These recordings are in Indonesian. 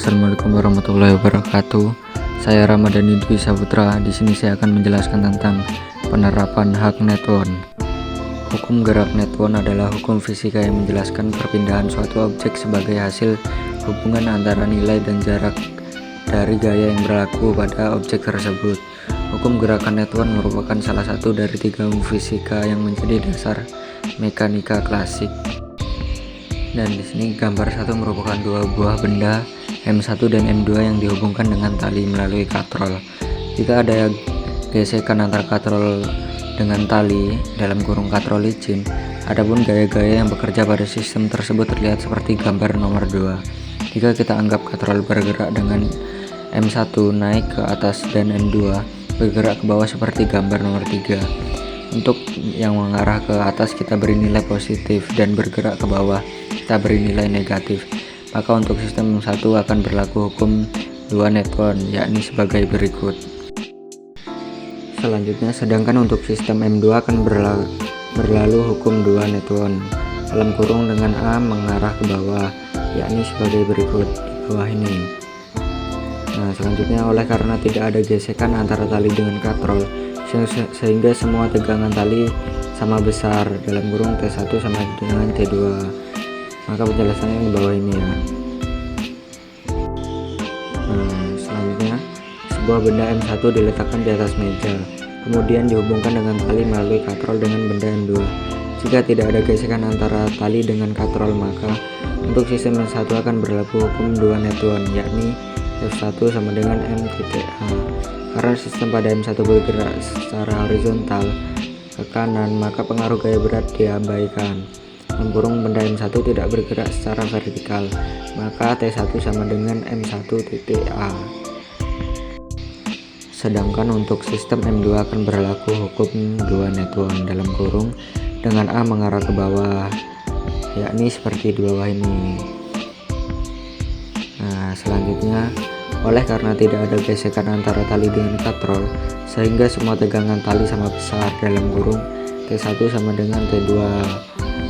Assalamualaikum warahmatullahi wabarakatuh. Saya Ramadhani Dwi Saputra. Di sini saya akan menjelaskan tentang penerapan hak Newton. Hukum gerak Newton adalah hukum fisika yang menjelaskan perpindahan suatu objek sebagai hasil hubungan antara nilai dan jarak dari gaya yang berlaku pada objek tersebut. Hukum gerakan Newton merupakan salah satu dari 3 hukum fisika yang menjadi dasar mekanika klasik. Dan di sini gambar 1 merupakan 2 buah benda M1 dan M2 yang dihubungkan dengan tali melalui katrol. Jika ada gesekan antara katrol dengan tali dalam kurung katrol licin, adapun gaya-gaya yang bekerja pada sistem tersebut terlihat seperti gambar nomor 2. Jika kita anggap katrol bergerak dengan M1 naik ke atas dan M2 bergerak ke bawah seperti gambar nomor 3. Untuk yang mengarah ke atas kita beri nilai positif dan bergerak ke bawah kita beri nilai negatif. Maka untuk sistem 1 akan berlaku hukum 2 Newton, yakni sebagai berikut. Selanjutnya, sedangkan untuk sistem M2 akan berlalu hukum 2 Newton dalam kurung dengan A mengarah ke bawah, yakni sebagai berikut di bawah ini. Nah, selanjutnya, oleh karena tidak ada gesekan antara tali dengan katrol sehingga semua tegangan tali sama besar dalam kurung T1 sama dengan T2, maka penjelasannya di bawah ini ya. Nah, selanjutnya sebuah benda M1 diletakkan di atas meja, kemudian dihubungkan dengan tali melalui katrol dengan benda M2. Jika tidak ada gesekan antara tali dengan katrol, maka untuk sistem M1 akan berlaku hukum 2 Newton, yakni F1 sama dengan M titik A. Karena sistem pada M1 bergerak secara horizontal ke kanan, maka pengaruh gaya berat diabaikan. Kurung benda M1 tidak bergerak secara vertikal, maka T1 sama dengan M1 titik A. Sedangkan untuk sistem M2 akan berlaku hukum 2 Newton dalam kurung dengan A mengarah ke bawah, yakni seperti di bawah ini. Nah, selanjutnya, oleh karena tidak ada gesekan antara tali dengan katrol sehingga semua tegangan tali sama besar dalam kurung T1 sama dengan T2,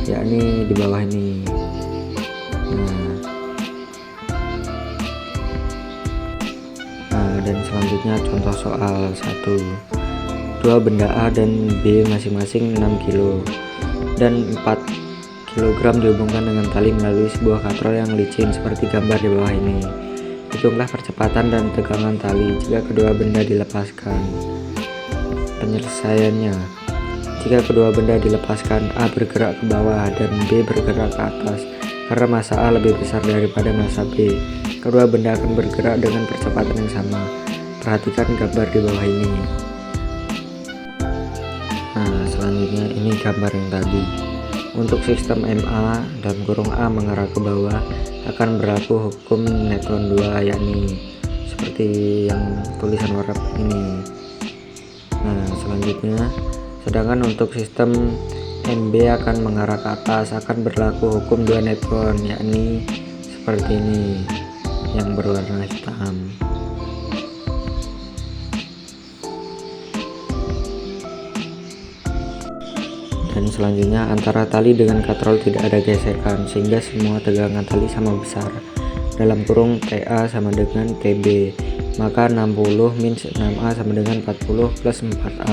yakni di bawah ini. Nah, dan selanjutnya contoh soal 1. 2 benda A dan B masing-masing 6 kg dan 4 kg dihubungkan dengan tali melalui sebuah katrol yang licin seperti gambar di bawah ini. Hitunglah percepatan dan tegangan tali jika kedua benda dilepaskan. Penyelesaiannya, jika kedua benda dilepaskan, A bergerak ke bawah dan B bergerak ke atas. Karena massa A lebih besar daripada massa B, kedua benda akan bergerak dengan percepatan yang sama. Perhatikan gambar di bawah ini. Nah, selanjutnya ini gambar yang tadi. Untuk sistem MA dan kurung A mengarah ke bawah akan berlaku hukum Newton 2, yakni seperti yang tulisan warna ini. Nah, selanjutnya, sedangkan untuk sistem MB akan mengarah ke atas akan berlaku hukum 2 Newton, yakni seperti ini yang berwarna hitam. Dan selanjutnya, antara tali dengan katrol tidak ada gesekan sehingga semua tegangan tali sama besar dalam kurung TA sama dengan TB, maka 60 min 6A sama dengan 40 plus 4A.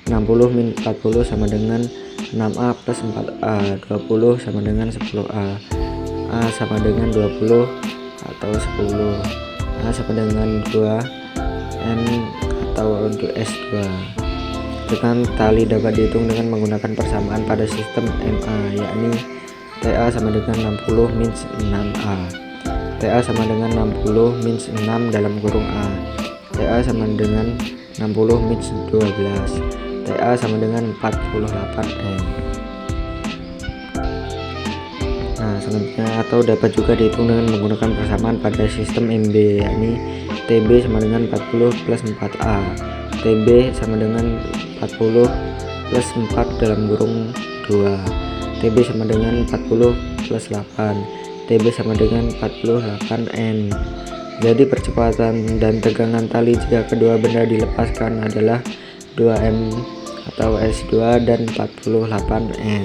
60 min 40 sama dengan 6A plus 4A. 20 sama dengan 10A. A sama dengan 20 atau 10. A sama dengan 2 M atau untuk S2. Dengan tali dapat dihitung dengan menggunakan persamaan pada sistem MA, yakni TA sama dengan 60 min 6A. TA sama dengan 60 min 6 dalam kurung A. TA sama dengan 60 min 12. TA sama dengan 48M. Nah, selanjutnya atau dapat juga dihitung dengan menggunakan persamaan pada sistem MB, yakni TB sama dengan 40 plus 4A. TB sama dengan 40 plus 4 dalam kurung 2. TB sama dengan 40 plus 8. TB sama dengan 48N. Jadi percepatan dan tegangan tali jika kedua benda dilepaskan adalah 2M atau S2 dan 48N.